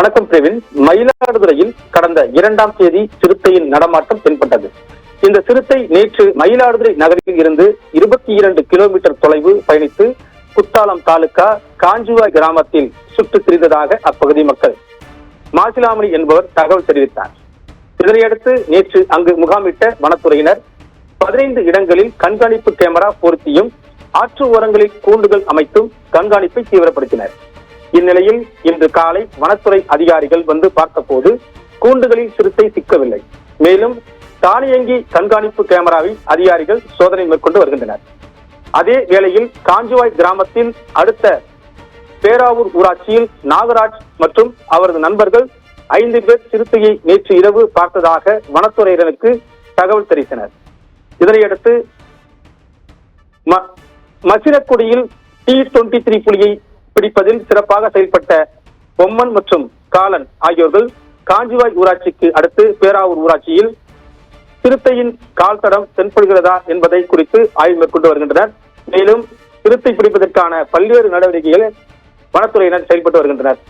வணக்கம் பிரவீன். மயிலாடுதுறையில் கடந்த 2ஆம் தேதி சிறுத்தையின் நடமாட்டம் தென்பட்டது. இந்த சிறுத்தை நேற்று மயிலாடுதுறை நகரில் இருந்து 22 கிலோமீட்டர் தொலைவு பயணித்து குத்தாலம் தாலுகா காஞ்சுவாய் கிராமத்தில் சுற்றித் திரிந்ததாக அப்பகுதி மக்கள் மாசிலாமணி என்பவர் தகவல் தெரிவித்தார். இதனையடுத்து நேற்று அங்கு முகாமிட்ட வனத்துறையினர் 15 இடங்களில் கண்காணிப்பு கேமரா பொருத்தியும் ஆற்று ஓரங்களில் கூண்டுகள் அமைத்தும் கண்காணிப்பை தீவிரப்படுத்தினர். இந்நிலையில் இன்று காலை வனத்துறை அதிகாரிகள் வந்து பார்த்தபோது கூண்டுகளில் சிறுத்தை சிக்கவில்லை. மேலும் தானியங்கி கண்காணிப்பு கேமராவில் அதிகாரிகள் சோதனை மேற்கொண்டு வருகின்றனர். அதே வேளையில் காஞ்சுவாய் கிராமத்தில் அடுத்த பேராவூர் ஊராட்சியில் நாகராஜ் மற்றும் அவரது நண்பர்கள் 5 பேர் சிறுத்தையை நேற்று இரவு பார்த்ததாக வனத்துறையினருக்கு தகவல் தெரிவித்தனர். இதனையடுத்து மசினக்குடியில் T-23 புலியை பிடிப்பதில் சிறப்பாக செயல்பட்ட பொம்மன் மற்றும் காலன் ஆகியோர்கள் காஞ்சுவாய் ஊராட்சிக்கு அடுத்து பேராவூர் ஊராட்சியில் சிறுத்தையின் கால் தடம் தென்படுகிறதா என்பதை குறித்து ஆய்வு மேற்கொண்டு வருகின்றனர். மேலும் சிறுத்தை பிடிப்பதற்கான பல்வேறு நடவடிக்கைகளை வனத்துறையினர் செயல்பட்டு வருகின்றனர்.